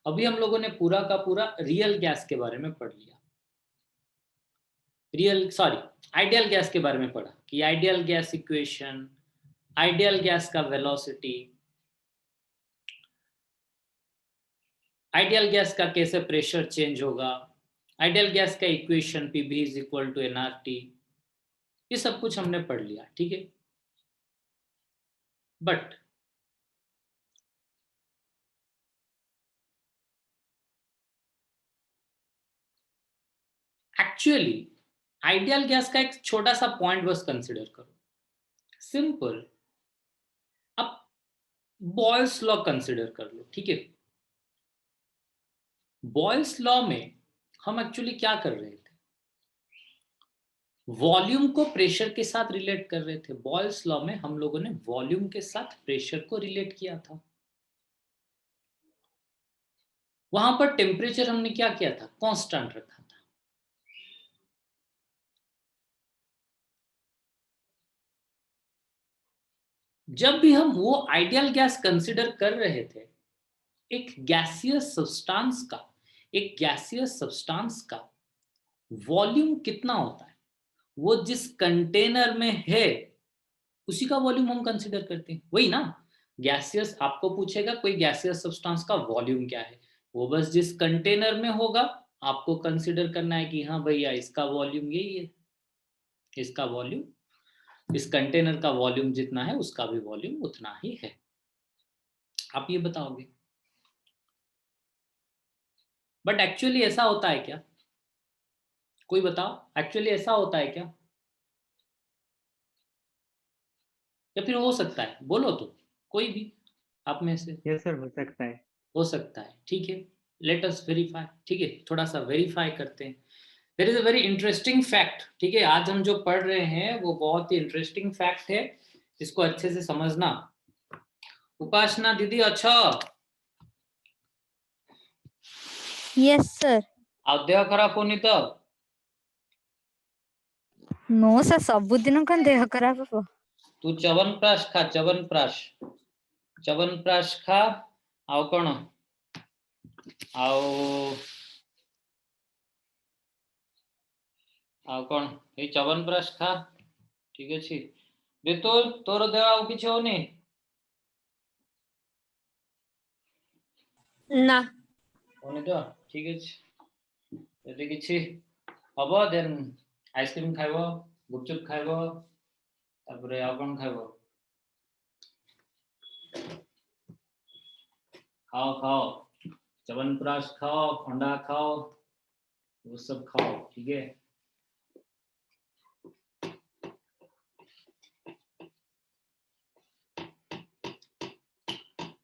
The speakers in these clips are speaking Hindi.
अभी हम लोगों ने पूरा का पूरा रियल गैस के बारे में पढ़ लिया, आइडियल गैस के बारे में पढ़ा कि ideal gas equation, ideal gas का वेलोसिटी, आइडियल गैस का कैसे प्रेशर चेंज होगा, आइडियल गैस का equation PV is equal to NRT, ये सब कुछ हमने पढ़ लिया, ठीक है। बट एक्चुअली आइडियल गैस का एक छोटा सा पॉइंट बस कंसिडर करो, सिंपल। अब बॉयल्स लॉ कंसिडर कर लो, ठीक है। बॉयल्स लॉ में हम एक्चुअली क्या कर रहे थे, वॉल्यूम को प्रेशर के साथ रिलेट कर रहे थे। बॉयल्स लॉ में हम लोगों ने वॉल्यूम के साथ प्रेशर को रिलेट किया था। वहां पर टेम्परेचर हमने क्या किया था, कांस्टेंट रखा था। जब भी हम वो आइडियल गैस कंसिडर कर रहे थे, एक गैसियस सब्सटेंस का वॉल्यूम कितना होता है, वो जिस कंटेनर में है उसी का वॉल्यूम हम कंसिडर करते हैं, वही ना। गैसियस आपको पूछेगा कोई गैसियस सब्सटेंस का वॉल्यूम क्या है, वो बस जिस कंटेनर में होगा आपको कंसिडर करना है कि हाँ भैया इसका वॉल्यूम यही है, इसका वॉल्यूम, इस कंटेनर का वॉल्यूम जितना है उसका भी वॉल्यूम उतना ही है। आप ये बताओगे, बट एक्चुअली ऐसा होता है क्या, कोई बताओ, एक्चुअली ऐसा होता है क्या, या फिर हो सकता है, बोलो तो, कोई भी आप में से। यस सर, हो सकता है। हो सकता है, ठीक है। लेट अस वेरीफाई, ठीक है, थोड़ा सा वेरीफाई करते हैं। There is a very interesting fact, ठीक है। आज हम जो पढ़ रहे हैं वो बहुत ही इंटरेस्टिंग फैक्ट है, इसको अच्छे से समझना। उपासना दीदी, अच्छा यस सर। ଆଉ ଦେହ ଖରାପ होनी तो नो सर, सबुदिन कौन देह खराब हो। तू च्यवनप्राश खा, च्यवनप्राश खा। ଆଉ କଣ, ଆଉ କଣ, ଏଇ च्यवनप्राश खा, ठीक ଅଛି। ବିତୁଲ ତୋର ଦେହ ଆଉ କିଛି ହଉନି? ନା ହଉନି ତ, ଠିକ ଅଛି। ଯଦି କିଛି ହବ ଦେନ୍ ଆଇସ୍କ୍ରିମ ଖାଇବ, ଗୁପଚୁପ ଖାଇବ, ତାପରେ ଆଉ କଣ ଖାଇବ, खाओ खाओ, च्यवनप्राश खाओ, अंडा खाओ, वो सब खाओ, ठीक है।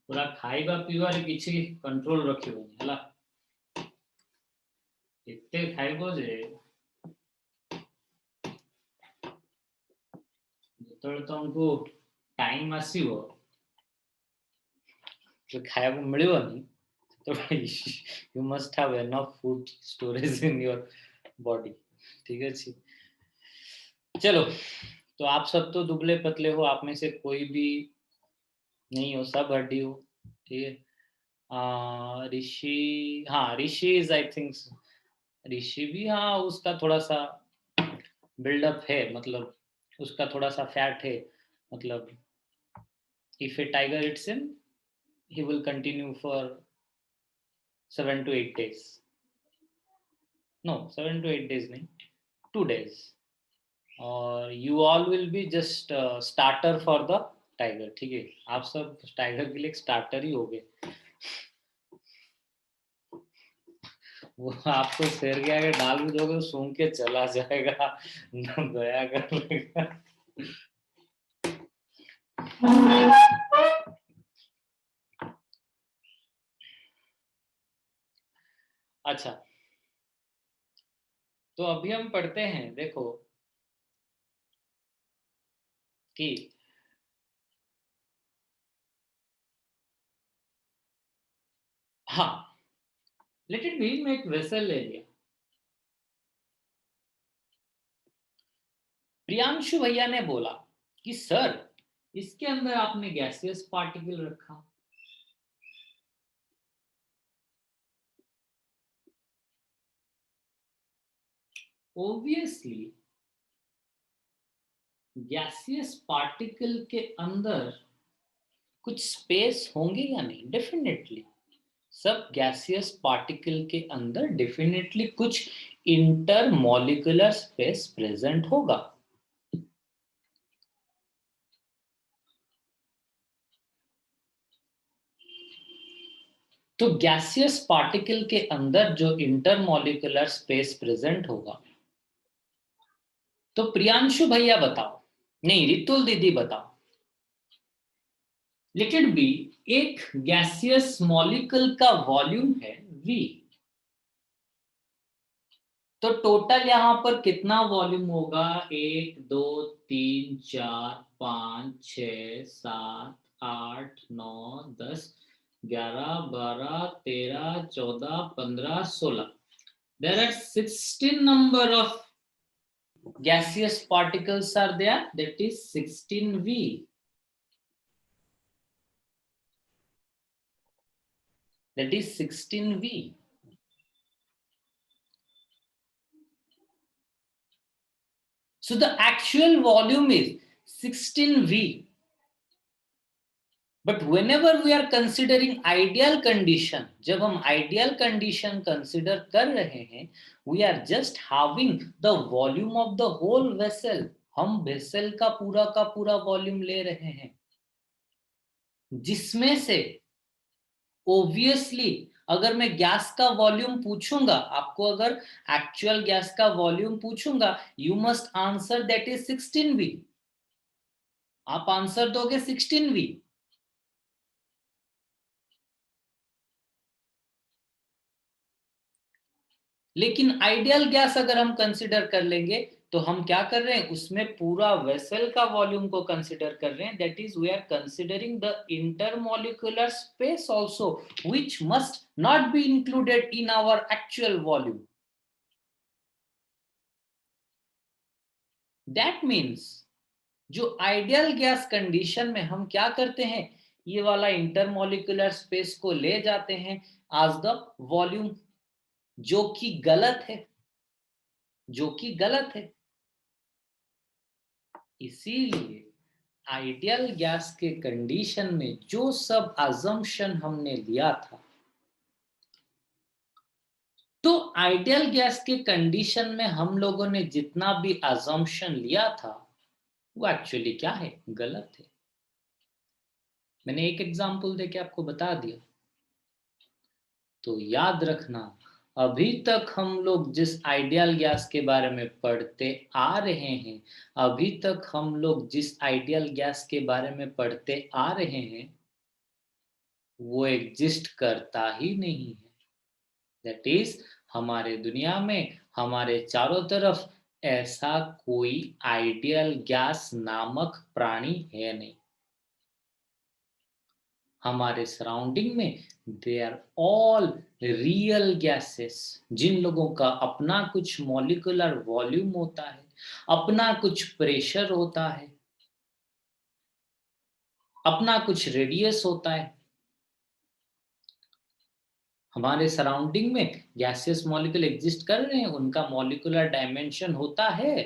पूरा खाइबा पीबार किसी कंट्रोल रखिबोनी हला, एते खाइबो जे ଯେତେବେଳେ ତମକୁ ଟାଇମ ଆସିବ जो ଖାଇବାକୁ ମିଳିବନି, तो you must have enough food storage in your body, ठीक है जी। चलो, तो आप सब तो दुबले पतले हो, आप में से कोई भी नहीं हो, सब हड्डी हो, ठीक है। ऋषि, हाँ ऋषि इज आई थिंक, ऋषि भी, हाँ उसका थोड़ा सा बिल्डअप है, मतलब उसका थोड़ा सा फैट है, मतलब if A tiger it's him he will continue for 7 to 8 days, no 7 to 8 days नहीं, 2 days, और you all will be just starter for the tiger, ठीक है। आप सब टाइगर के लिए स्टार्टर ही हो गए। वो आपको शेर के आगे डाल भी दोगे सूंघ के चला जाएगा, ना दया कर लेगा। अच्छा, तो अभी हम पढ़ते हैं, देखो कि हाँ, लेट इट बी, मैं एक वेसल ले लिया, प्रियांशु भैया ने बोला कि सर इसके अंदर आपने गैसियस पार्टिकल रखा, ऑब्वियसली गैसियस पार्टिकल के अंदर कुछ स्पेस होंगे या नहीं? डेफिनेटली सब गैसियस पार्टिकल के अंदर डेफिनेटली कुछ इंटरमॉलिक्यूलर स्पेस प्रेजेंट होगा। तो गैसियस पार्टिकल के अंदर जो इंटरमॉलिक्यूलर स्पेस प्रेजेंट होगा, तो प्रियांशु भैया बताओ, नहीं रितुल दीदी बताओ, लेट इट बी एक गैसियस मॉलिक्यूल का वॉल्यूम है V, तो टोटल यहां पर कितना वॉल्यूम होगा? 1 2 3 4 5 6 7 8 9 10 11 12 13 14 15 16। There are 16 number of gaseous particles are there, that is 16V. That is 16V. So the actual volume is 16V. But whenever we are considering ideal condition, जब हम ideal condition consider कर रहे हैं, we are just having the volume of the whole vessel. हम vessel का पूरा volume ले रहे हैं, जिसमें से obviously अगर मैं गैस का वॉल्यूम पूछूंगा आपको, अगर एक्चुअल गैस का वॉल्यूम पूछूंगा, you must answer that is 16V। आप आंसर दोगे 16V। लेकिन आइडियल गैस अगर हम कंसिडर कर लेंगे, तो हम क्या कर रहे हैं, उसमें पूरा वेसल का वॉल्यूम को कंसिडर कर रहे हैं। That is we are considering the intermolecular space also, which must not be included in our actual volume. That means जो आइडियल गैस कंडीशन में हम क्या करते हैं, ये वाला इंटरमॉलिक्यूलर स्पेस को ले जाते हैं एज द वॉल्यूम, जो कि गलत है, जो कि गलत है। इसीलिए आइडियल गैस के कंडीशन में जो सब अजम्पशन हमने लिया था, तो आइडियल गैस के कंडीशन में हम लोगों ने जितना भी अजम्पशन लिया था, वो एक्चुअली क्या है, गलत है। मैंने एक एग्जांपल देके आपको बता दिया। तो याद रखना, अभी तक हम लोग जिस आइडियल गैस के बारे में पढ़ते आ रहे हैं, अभी तक हम लोग जिस आइडियल गैस के बारे में पढ़ते आ रहे हैं, वो एग्जिस्ट करता ही नहीं है। दैट इज हमारे दुनिया में, हमारे चारों तरफ ऐसा कोई आइडियल गैस नामक प्राणी है नहीं। हमारे सराउंडिंग में they are all real gases, जिन लोगों का अपना कुछ मॉलिक्यूलर वॉल्यूम होता है, अपना कुछ प्रेशर होता है, अपना कुछ रेडियस होता है। हमारे सराउंडिंग में गैसियस मॉलिक्यूल एग्जिस्ट कर रहे हैं, उनका मॉलिक्यूलर डायमेंशन होता है।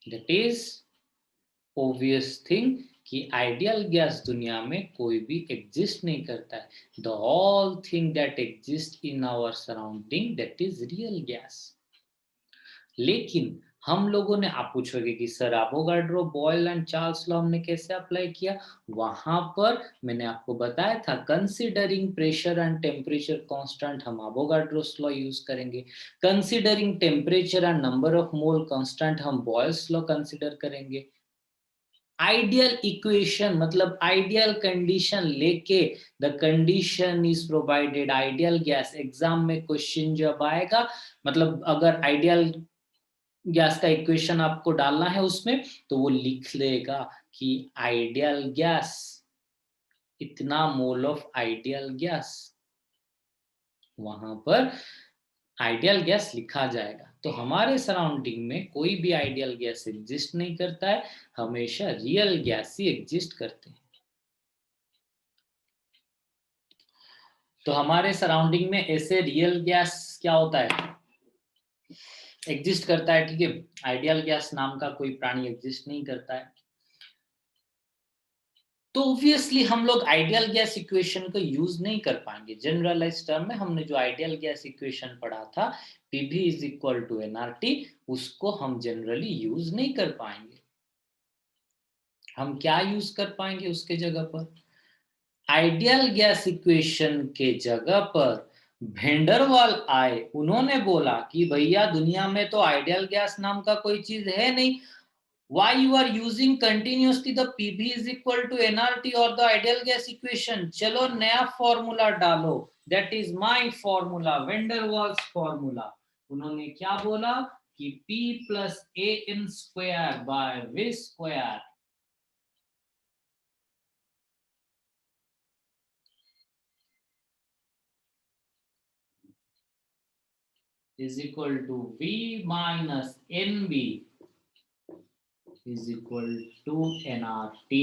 दैट इज ऑब्वियस थिंग कि आइडियल गैस दुनिया में कोई भी एग्जिस्ट नहीं करता है। The all thing that exist in our surrounding, that is real gas. लेकिन हम लोगों ने, आप पूछोगे कि sir Avogadro, Boyle and Charles law हमने कैसे अप्लाई किया? वहां पर मैंने आपको बताया था, considering pressure and temperature constant हम एवोगाड्रोस लॉ यूज करेंगे, considering temperature and number of mole constant हम बॉयल्स लॉ कंसीडर करेंगे। आइडियल इक्वेशन मतलब आइडियल कंडीशन लेके, the condition is provided ideal gas. Exam में क्वेश्चन जब आएगा, मतलब अगर आइडियल गैस का इक्वेशन आपको डालना है उसमें, तो वो लिख लेगा कि आइडियल गैस इतना मोल ऑफ आइडियल गैस, वहां पर आइडियल गैस लिखा जाएगा। तो हमारे सराउंडिंग में कोई भी आइडियल गैस एग्जिस्ट नहीं करता है, हमेशा रियल गैस ही एग्जिस्ट करते हैं। तो हमारे सराउंडिंग में ऐसे रियल गैस क्या होता है, एग्जिस्ट करता है, ठीक है। आइडियल गैस नाम का कोई प्राणी एग्जिस्ट नहीं करता है। तो ऑब्वियसली हम लोग आइडियल गैस इक्वेशन को यूज नहीं कर पाएंगे। जनरलाइज टर्म में हमने जो आइडियल गैस इक्वेशन पढ़ा था, PV is equal to NRT, उसको हम जनरली यूज नहीं कर पाएंगे। हम क्या यूज कर पाएंगे उसके जगह पर? आइडियल गैस इक्वेशन के जगह पर भेंडरवाल आए, उन्होंने बोला कि भैया दुनिया में तो आइडियल गैस नाम का कोई चीज है नहीं, why you are using continuously the PV is equal to nRT or the ideal gas equation? चलो नया फॉर्मूला डालो, that is my formula, Vanderwaals formula। उन्होंने क्या बोला कि P plus AN square by V square is equal to V minus NB is equal to nRT।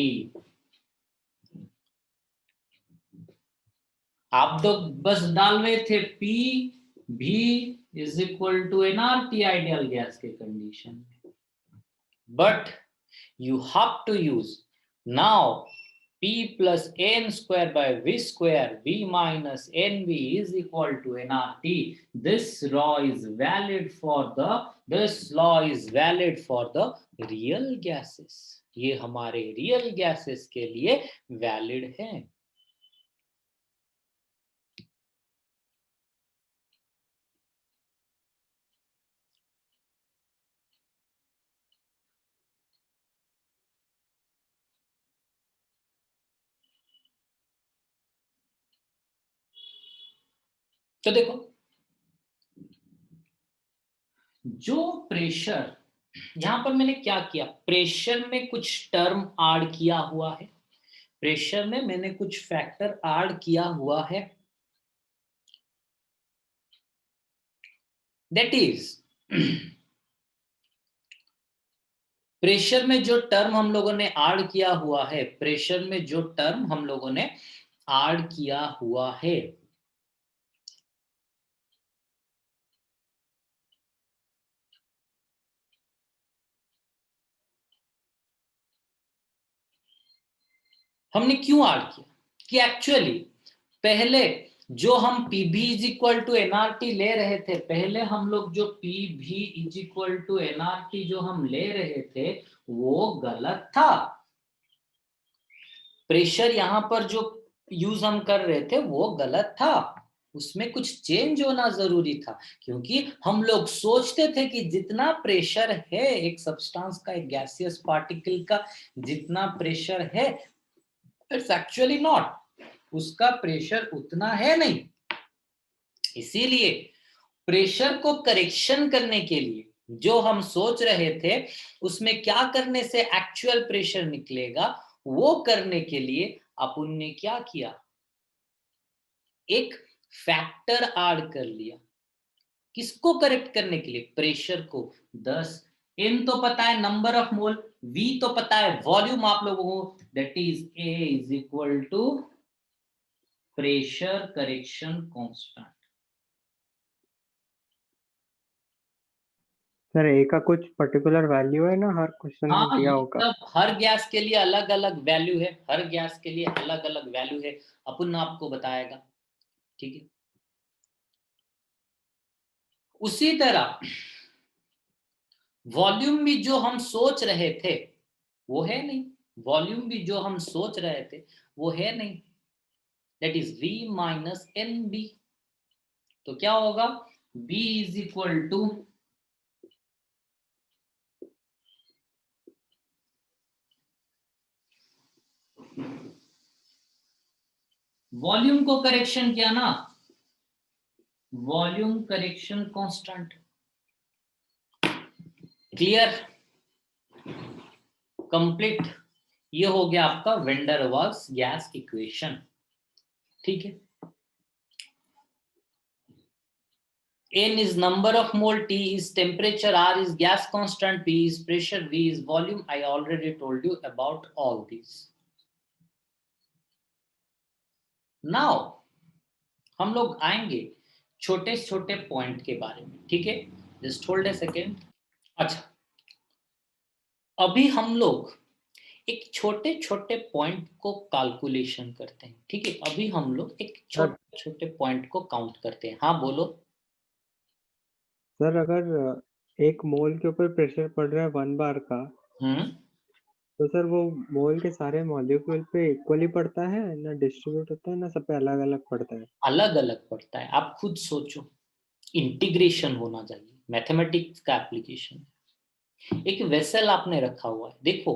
आप तो बस डाल रहे थे P V is equal to nRT ideal gas के condition, but you have to use now P plus N square by V square, V minus NV is equal to nRT। This law is valid for the real gases। ये हमारे रियल गैसेस के लिए वैलिड है। तो देखो, जो प्रेशर, यहां पर मैंने क्या किया, प्रेशर में कुछ टर्म ऐड किया हुआ है, प्रेशर में मैंने कुछ फैक्टर ऐड किया हुआ है, दैट इज प्रेशर में जो टर्म हम लोगों ने ऐड किया हुआ है, प्रेशर में जो टर्म हम लोगों ने ऐड किया हुआ है, हमने क्यों ऐड किया कि एक्चुअली पहले जो हम Pv is equal to NRT ले रहे थे, पहले हम लोग जो Pv is equal to NRT जो हम ले रहे थे वो गलत था। प्रेशर यहां पर जो यूज हम कर रहे थे वो गलत था, उसमें कुछ चेंज होना जरूरी था। क्योंकि हम लोग सोचते थे कि जितना प्रेशर है एक सब्सटेंस का, एक गैसियस पार्टिकल का जितना प्रेशर है, इट्स एक्चुअली नॉट, उसका प्रेशर उतना है नहीं। इसीलिए प्रेशर को करेक्शन करने के लिए जो हम सोच रहे थे उसमें क्या करने से एक्चुअल प्रेशर निकलेगा, वो करने के लिए अपन ने क्या किया, एक फैक्टर ऐड कर लिया। किसको करेक्ट करने के लिए? प्रेशर को। 10 n तो पता है नंबर ऑफ मोल, v तो पता है वॉल्यूम आप लोगों को, that is a is equal to pressure correction constant. Sir A का कुछ पर्टिकुलर वैल्यू है ना, हर क्वेश्चन में हाँ, दिया ये होगा। सब हर गैस के लिए अलग अलग वैल्यू है, हर गैस के लिए अलग अलग वैल्यू है, अपन आपको बताएगा, ठीक है। उसी तरह वॉल्यूम भी जो हम सोच रहे थे वो है नहीं, वॉल्यूम भी जो हम सोच रहे थे वो है नहीं, that is V minus N B. तो क्या होगा, B is equal to volume को करेक्शन किया ना, volume correction constant. Clear, complete. ये हो गया आपका वेंडरवाल्स गैस इक्वेशन, ठीक है। N is number of mole, T is temperature, R is gas constant, P is pressure, V is volume। I already told you about all these। Now हम लोग आएंगे छोटे छोटे पॉइंट के बारे में, ठीक है। Just hold a second. अच्छा, अभी हम लोग एक छोटे छोटे पॉइंट को कैलकुलेशन करते हैं, ठीक है? अभी हम लोग एक सर छोटे छोटे पॉइंट को काउंट करते हैं। हाँ बोलो। सर अगर एक मोल के ऊपर प्रेशर पड़ रहा है 1 बार का, हम्म तो सर वो मोल के सारे मॉलिक्यूल पे इक्वली पड़ता है, ना डिस्ट्रीब्यूट होता है, ना सब पे अलग अलग पड़ता है? अलग अलग पड़ता है, आप खुद सोचो। इंटीग्रेशन होना चाहिए, मैथमेटिक्स का एप्लीकेशन। एक वेसल आपने रखा हुआ है, देखो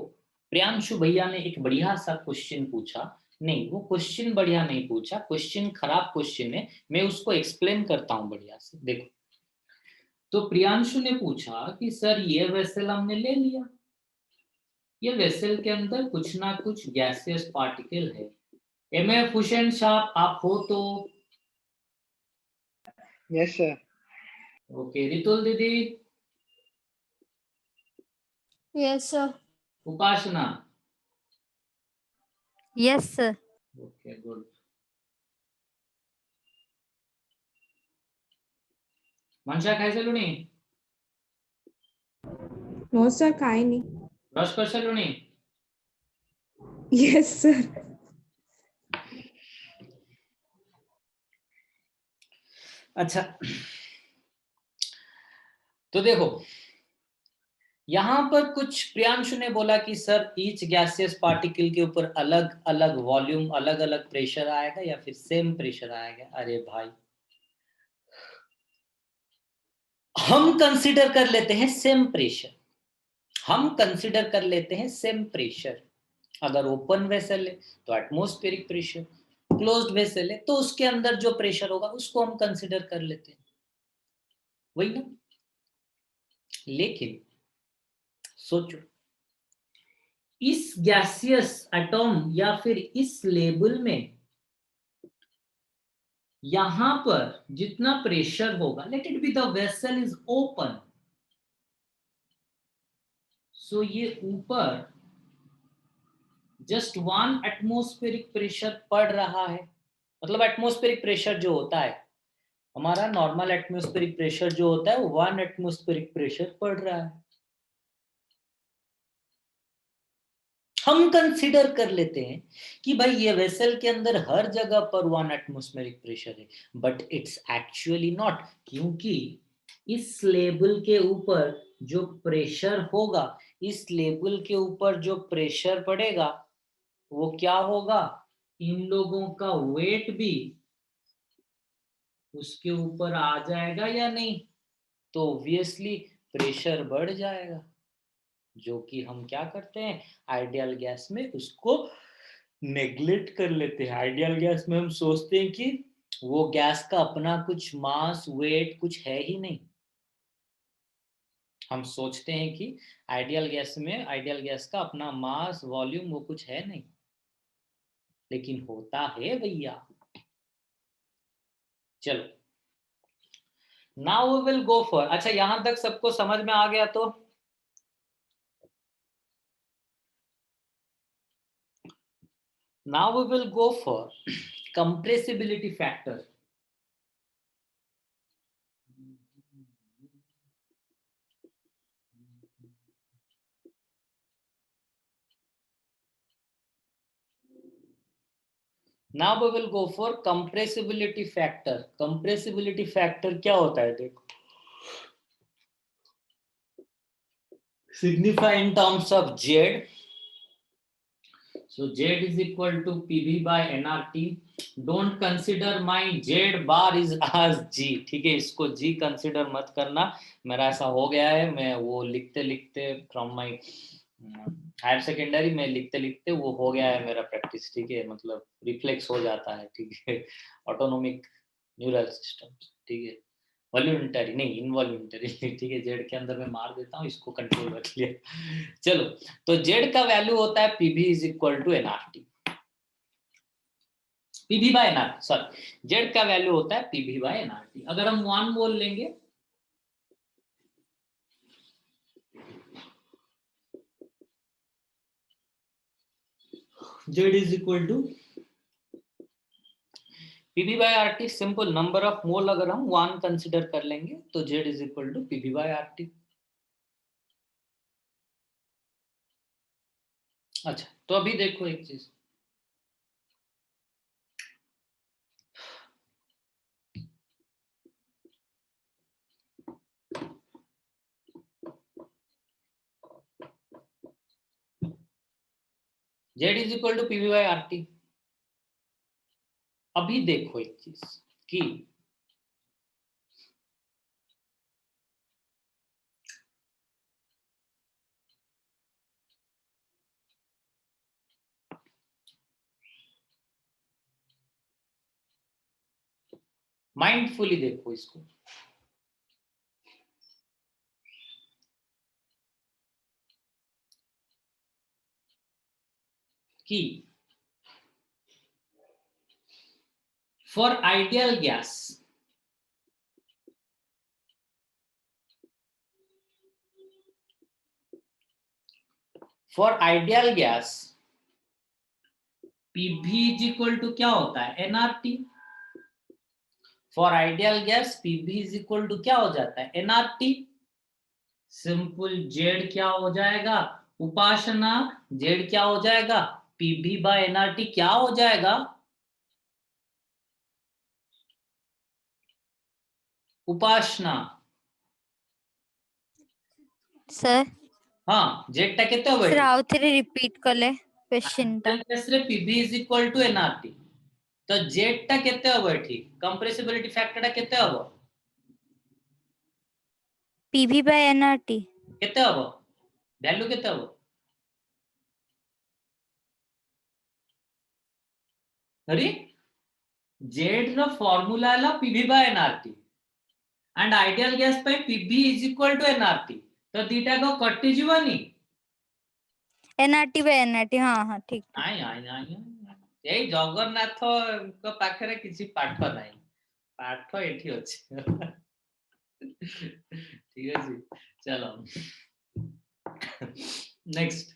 प्रियांशु भैया ने एक बढ़िया सा क्वेश्चन पूछा। नहीं, वो क्वेश्चन बढ़िया नहीं पूछा, क्वेश्चन खराब क्वेश्चन है, मैं उसको एक्सप्लेन करता हूँ बढ़िया से। देखो, तो प्रियांशु ने पूछा कि सर ये वेसल हमने ले लिया, ये वेसल के अंदर कुछ ना कुछ गैसियस पार्टिकल है। एम एफ हुसैन साहब आप हो तो? Yes sir. ओके, रितुल दीदी? Yes sir. Upasana? Yes sir. Okay, good. मनशा खायसलुनी? नो सर, काही नाही. ब्रश करसलुनी? Yes sir. अच्छा, तो देखो यहां पर कुछ प्रियांशु ने बोला कि सर ईच गैसियस पार्टिकल के ऊपर अलग अलग वॉल्यूम, अलग अलग प्रेशर आएगा या फिर सेम प्रेशर आएगा। अरे भाई, हम कंसीडर कर लेते हैं सेम प्रेशर, हम कंसीडर कर लेते हैं सेम प्रेशर। अगर ओपन वेसल है तो एटमॉस्फेरिक प्रेशर, क्लोज्ड वेसल है तो उसके अंदर जो प्रेशर होगा उसको हम कंसीडर कर लेते हैं, वही ना? लेकिन सोचो, इस गैसियस एटॉम या फिर इस लेबल में यहां पर जितना प्रेशर होगा, let it be the vessel is open, so ये ऊपर जस्ट 1 एटमॉस्फेरिक प्रेशर पड़ रहा है। मतलब एटमॉस्फेरिक प्रेशर जो होता है हमारा, नॉर्मल एटमॉस्फेरिक प्रेशर जो होता है वो 1 एटमॉस्फेरिक प्रेशर पड़ रहा है। हम कंसीडर कर लेते हैं कि भाई ये वेसल के अंदर हर जगह पर 1 एटमॉस्फेरिक प्रेशर है, बट इट्स एक्चुअली नॉट, क्योंकि इस लेवल के ऊपर जो प्रेशर होगा, इस लेवल के ऊपर जो प्रेशर पड़ेगा वो क्या होगा, इन लोगों का वेट भी उसके ऊपर आ जाएगा या नहीं? तो ऑब्वियसली प्रेशर बढ़ जाएगा, जो कि हम क्या करते हैं आइडियल गैस में उसको नेग्लेक्ट कर लेते हैं। आइडियल गैस में हम सोचते हैं कि वो गैस का अपना कुछ मास वेट कुछ है ही नहीं। हम सोचते हैं कि आइडियल गैस में, आइडियल गैस का अपना मास वॉल्यूम वो कुछ है नहीं, लेकिन होता है भैया। चलो, now we will go for, अच्छा यहां तक सबको समझ में आ गया? तो now we will go for compressibility factor. Now we will go for compressibility factor. Compressibility factor क्या होता है देखो, signify in terms of Z. So Z is equal to PV by nRT. Don't consider my Z bar is as G. ठीक है, इसको G कंसिडर मत करना, मेरा ऐसा हो गया है, मैं वो लिखते लिखते फ्रॉम माई हायर सेकेंडरी में लिखते लिखते वो हो गया है मेरा प्रैक्टिस, ठीक है? मतलब रिफ्लेक्स हो जाता है, ठीक है? ऑटोनोमिक न्यूरल सिस्टम, ठीक है? वॉल्यूंटरी नहीं, इनवॉल्यूंटरी, ठीक है? जेड के अंदर मैं मार देता हूँ, इसको कंट्रोल रख लिया। चलो, तो जेड का वैल्यू होता है PV is equal to NRT, PV by NRT, sorry, Z का वैल्यू होता है पीवी बाय एनआरटी। अगर हम 1 बोल लेंगे Z is equal to PV by R T simple number of mole अगर हम 1 कंसिडर कर लेंगे तो Z is equal to PV by R T. अच्छा तो अभी देखो एक चीज, Z is equal to PV by R T. अभी देखो एक चीज कि माइंडफुली देखो इसको, कि for ideal gas PV is equal to क्या होता है NRT. For ideal gas PV is equal to क्या हो जाता है एनआरटी। सिंपल जेड क्या हो जाएगा उपासना, जेड क्या हो जाएगा पीवी बाय एनआरटी क्या हो जाएगा उपासना। सर हाँ जेड टा केते हो सर आउ थे रिपीट कले क्वेश्चन टा। PV is equal to NRT तो जेड टा केते हो एठी कंप्रेसिबिलिटी फैक्टर टा केते हो पीवी बाय एनआरटी केते हो वैल्यू केते हो अरे जेड रो फार्मूला ला PV by NRT and ideal gas पे PV is equal to NRT तो दीटा को कटि जीवनी एनआरटी बाय एनआरटी हाँ हाँ ठीक ठीक। आई आई आई ए जगन्नाथ को पाखरे किसी पाठ नाही पाठ एठी अछि ठीक है चलो नेक्स्ट।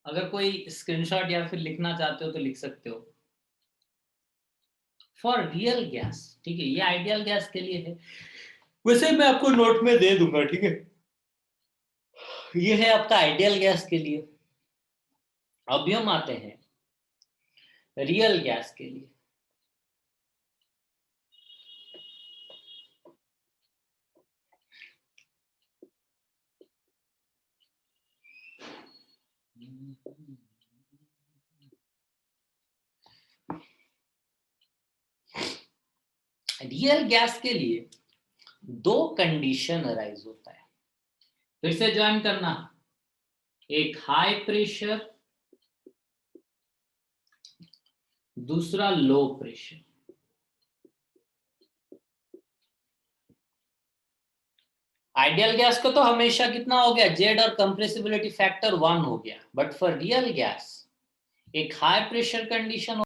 अगर कोई स्क्रीनशॉट या फिर लिखना चाहते हो तो लिख सकते हो। फॉर रियल गैस, ठीक है ये आइडियल गैस के लिए है, वैसे मैं आपको नोट में दे दूंगा ठीक है। ये है आपका आइडियल गैस के लिए। अभी हम आते हैं रियल गैस के लिए। रियल गैस के लिए दो कंडीशन अराइज होता है, फिर से ज्वाइन करना, एक हाई प्रेशर दूसरा लो प्रेशर। आइडियल गैस को तो हमेशा कितना हो गया जेड और कंप्रेसिबिलिटी फैक्टर 1 हो गया, बट फॉर रियल गैस एक हाई प्रेशर कंडीशन